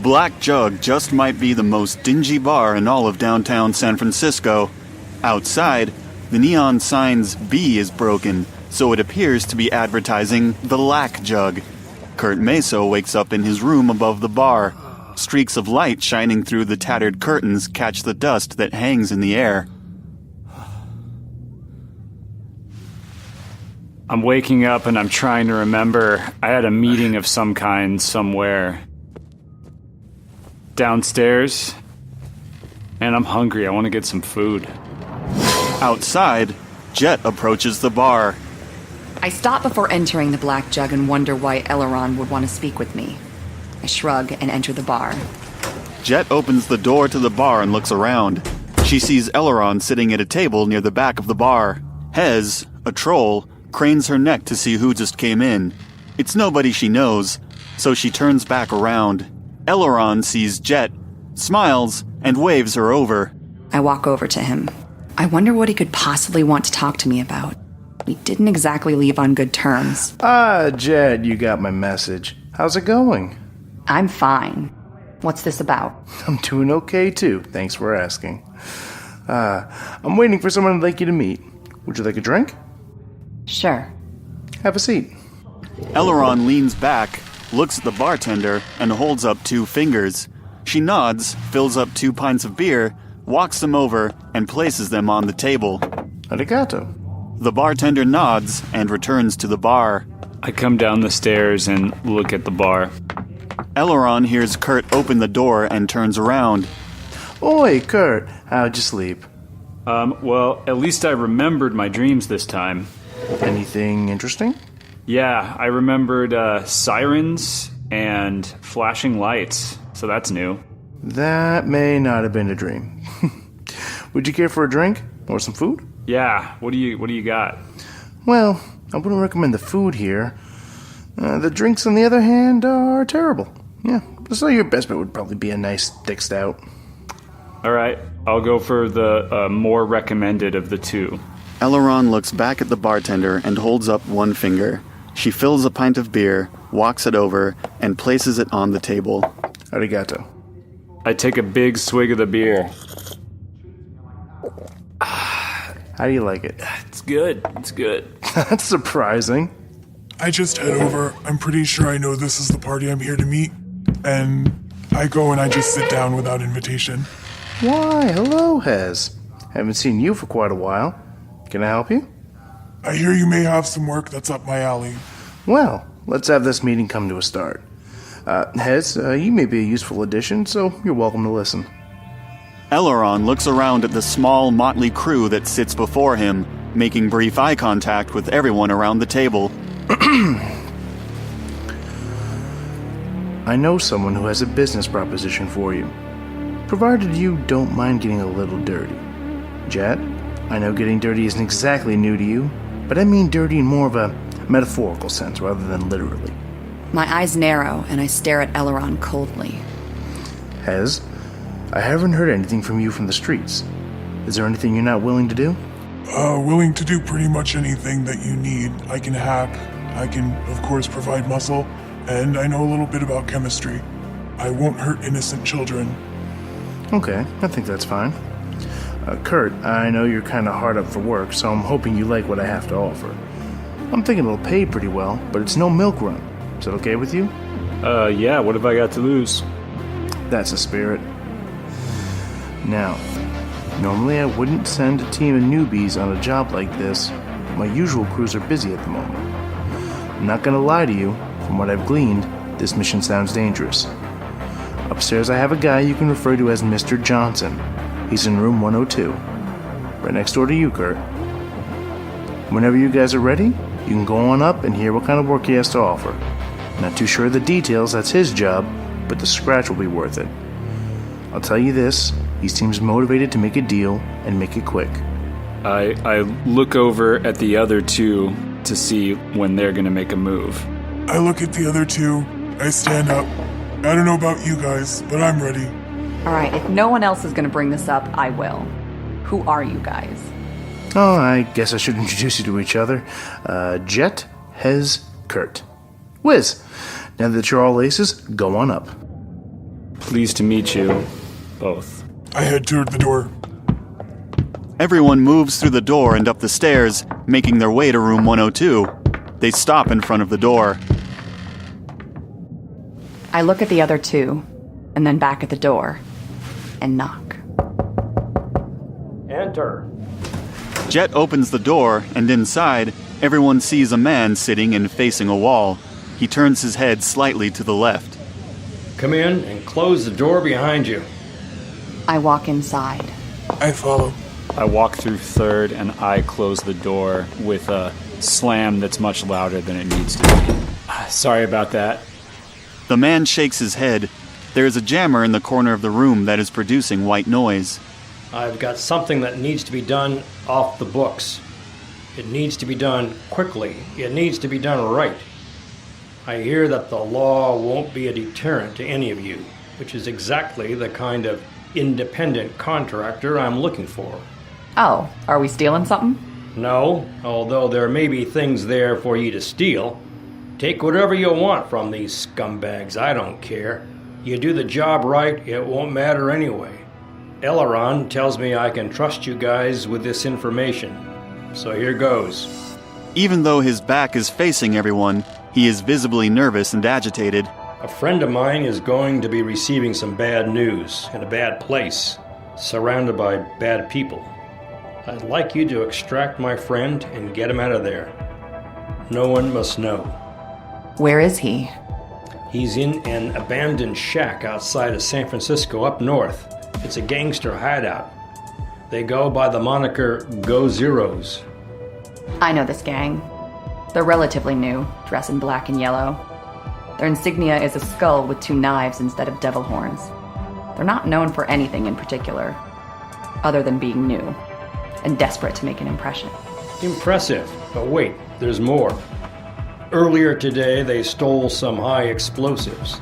Black Jug just might be the most dingy bar in all of downtown San Francisco. Outside, the neon sign's B is broken, so it appears to be advertising the Lack Jug. Curt Meso wakes up in his room above the bar. Streaks of light shining through the tattered curtains catch the dust that hangs in the air. I'm waking up and I'm trying to remember. I had a meeting of some kind somewhere downstairs, and I'm hungry. I want to get some food. Outside, Jet approaches the bar. I stop before entering the Black Jug and wonder why Elloran would want to speak with me. I shrug and enter the bar. Jet opens the door to the bar and looks around. She sees Elloran sitting at a table near the back of the bar. Hez, a troll, cranes her neck to see who just came in. It's nobody she knows, so she turns back around. Elloran sees Jet, smiles, and waves her over. I walk over to him. I wonder what he could possibly want to talk to me about. We didn't exactly leave on good terms. Jet, you got my message. How's it going? I'm fine. What's this about? I'm doing okay, too. Thanks for asking. I'm waiting for someone I'd like you to meet. Would you like a drink? Sure. Have a seat. Elloran leans back, looks at the bartender, and holds up 2 fingers. She nods, fills up 2 pints of beer, walks them over, and places them on the table. Arigato. The bartender nods and returns to the bar. I come down the stairs and look at the bar. Elloran hears Curt open the door and turns around. Oi, Curt. How'd you sleep? Well, at least I remembered my dreams this time. Anything interesting? Yeah, I remembered sirens and flashing lights, so that's new. That may not have been a dream. Would you care for a drink? Or some food? Yeah, what do you got? Well, I wouldn't recommend the food here. The drinks, on the other hand, are terrible. Yeah, so your best bet would probably be a nice thick stout. All right, I'll go for the more recommended of the 2. Elloran looks back at the bartender and holds up 1 finger. She fills a pint of beer, walks it over, and places it on the table. Arigato. I take a big swig of the beer. How do you like it? It's good. It's good. That's surprising. I just head over. I'm pretty sure I know this is the party I'm here to meet. And I go and I just sit down without invitation. Why, hello, Hez. Haven't seen you for quite a while. Can I help you? I hear you may have some work that's up my alley. Well, let's have this meeting come to a start. Hez, you may be a useful addition, so you're welcome to listen. Elloran looks around at the small, motley crew that sits before him, making brief eye contact with everyone around the table. I know someone who has a business proposition for you, provided you don't mind getting a little dirty. Jet, I know getting dirty isn't exactly new to you, but I mean dirty in more of a metaphorical sense rather than literally. My eyes narrow, and I stare at Elloran coldly. Hez, I haven't heard anything from you from the streets. Is there anything you're not willing to do? Willing to do pretty much anything that you need. I can hack. I can, of course, provide muscle. And I know a little bit about chemistry. I won't hurt innocent children. Okay, I think that's fine. Curt, I know you're kind of hard up for work, so I'm hoping you like what I have to offer. I'm thinking it'll pay pretty well, but it's no milk run. Is that okay with you? Yeah, what have I got to lose? That's the spirit. Now, normally I wouldn't send a team of newbies on a job like this, but my usual crews are busy at the moment. I'm not gonna lie to you, from what I've gleaned, this mission sounds dangerous. Upstairs I have a guy you can refer to as Mr. Johnson. He's in room 102. Right next door to you, Curt. Whenever you guys are ready, you can go on up and hear what kind of work he has to offer. Not too sure of the details, that's his job, but the scratch will be worth it. I'll tell you this, he seems motivated to make a deal and make it quick. I look over at the other 2 to see when they're gonna make a move. I look at the other 2. I stand up. I don't know about you guys, but I'm ready. All right, if no one else is going to bring this up, I will. Who are you guys? Oh, I guess I should introduce you to each other. Jet, Hez, Curt. Wiz, now that you're all aces, go on up. Pleased to meet you, both. I head toward the door. Everyone moves through the door and up the stairs, making their way to room 102. They stop in front of the door. I look at the other two, and then back at the door, and knock. Enter. Jet opens the door, and inside, everyone sees a man sitting and facing a wall. He turns his head slightly to the left. Come in and close the door behind you. I walk inside. I follow. I walk through third, and I close the door with a slam that's much louder than it needs to be. Sorry about that. The man shakes his head. There is a jammer in the corner of the room that is producing white noise. I've got something that needs to be done off the books. It needs to be done quickly. It needs to be done right. I hear that the law won't be a deterrent to any of you, which is exactly the kind of independent contractor I'm looking for. Oh, are we stealing something? No, although there may be things there for you to steal. Take whatever you want from these scumbags, I don't care. You do the job right, it won't matter anyway. Elloran tells me I can trust you guys with this information. So here goes. Even though his back is facing everyone, he is visibly nervous and agitated. A friend of mine is going to be receiving some bad news in a bad place, surrounded by bad people. I'd like you to extract my friend and get him out of there. No one must know. Where is he? He's in an abandoned shack outside of San Francisco up north. It's a gangster hideout. They go by the moniker Go Zeros. I know this gang. They're relatively new, dressed in black and yellow. Their insignia is a skull with 2 knives instead of devil horns. They're not known for anything in particular, other than being new and desperate to make an impression. Impressive, but wait, there's more. Earlier today, they stole some high explosives.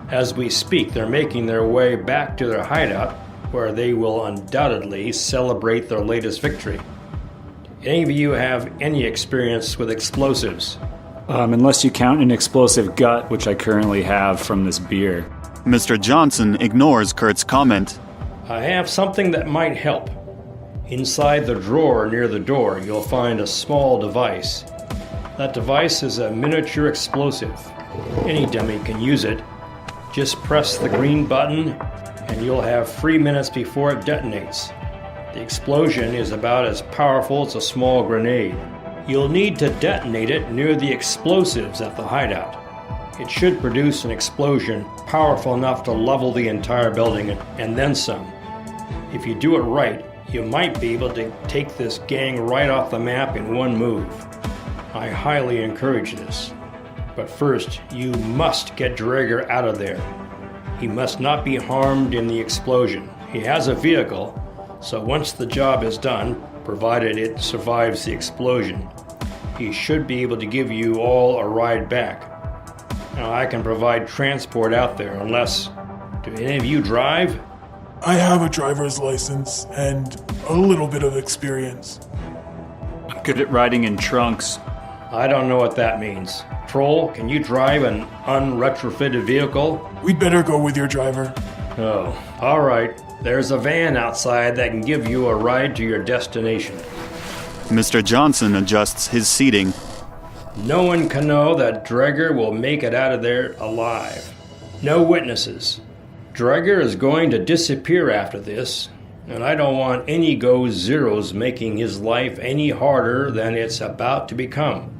As we speak, they're making their way back to their hideout, where they will undoubtedly celebrate their latest victory. Any of you have any experience with explosives? Unless you count an explosive gut, which I currently have from this beer. Mr. Johnson ignores Curt's comment. I have something that might help. Inside the drawer near the door, you'll find a small device. That device is a miniature explosive. Any dummy can use it. Just press the green button, and you'll have 3 minutes before it detonates. The explosion is about as powerful as a small grenade. You'll need to detonate it near the explosives at the hideout. It should produce an explosion powerful enough to level the entire building and then some. If you do it right, you might be able to take this gang right off the map in one move. I highly encourage this. But first, you must get Draeger out of there. He must not be harmed in the explosion. He has a vehicle, so once the job is done, provided it survives the explosion, he should be able to give you all a ride back. Now, I can provide transport out there unless... Do any of you drive? I have a driver's license and a little bit of experience. I'm good at riding in trunks. I don't know what that means. Troll, can you drive an unretrofitted vehicle? We'd better go with your driver. Oh, all right. There's a van outside that can give you a ride to your destination. Mr. Johnson adjusts his seating. No one can know that Draeger will make it out of there alive. No witnesses. Draeger is going to disappear after this, and I don't want any Go Zeros making his life any harder than it's about to become.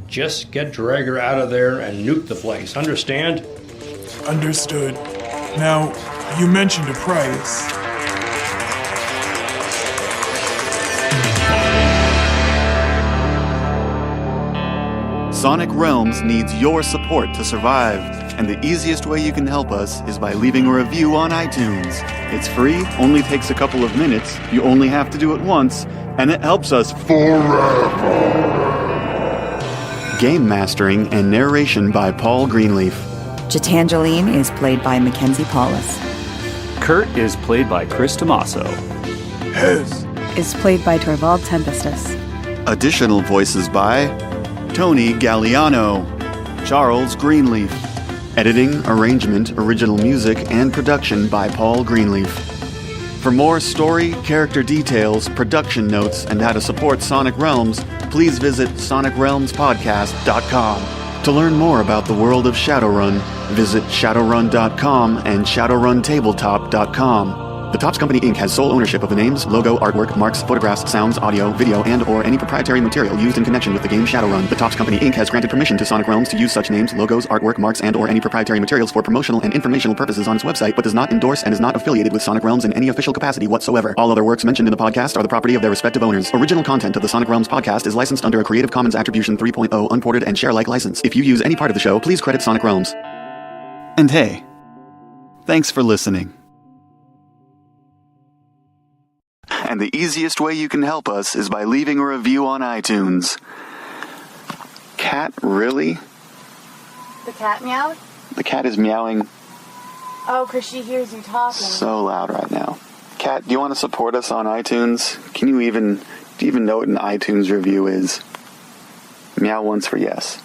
Just get Draeger out of there and nuke the place, understand? Understood. Now, you mentioned a price. Sonic Realms needs your support to survive, and the easiest way you can help us is by leaving a review on iTunes. It's free, only takes a couple of minutes, you only have to do it once, and it helps us forever. Game mastering and narration by Paul Greenleaf. Gitangeline is played by Mackenzie Paulus. Curt is played by Chris Tomaso. Hez. Is played by Torvald Tempestus. Additional voices by Tony Galliano, Charles Greenleaf, Editing, arrangement, original music, and production by Paul Greenleaf. For more story, character details, production notes, and how to support Sonic Realms, please visit sonicrealmspodcast.com. To learn more about the world of Shadowrun, visit shadowrun.com and shadowruntabletop.com. The Topps Company Inc. has sole ownership of the names, logo, artwork, marks, photographs, sounds, audio, video, and/or any proprietary material used in connection with the game Shadowrun. The Topps Company Inc. has granted permission to Sonic Realms to use such names, logos, artwork, marks, and/or any proprietary materials for promotional and informational purposes on its website, but does not endorse and is not affiliated with Sonic Realms in any official capacity whatsoever. All other works mentioned in the podcast are the property of their respective owners. Original content of the Sonic Realms podcast is licensed under a Creative Commons Attribution 3.0 unported and share-alike license. If you use any part of the show, please credit Sonic Realms. And hey, thanks for listening. And the easiest way you can help us is by leaving a review on iTunes. Cat, really? The cat meowed? The cat is meowing Oh, because she hears you talking. so loud right now. Cat, do you want to support us on iTunes? Do you even know what an iTunes review is? Meow once for yes.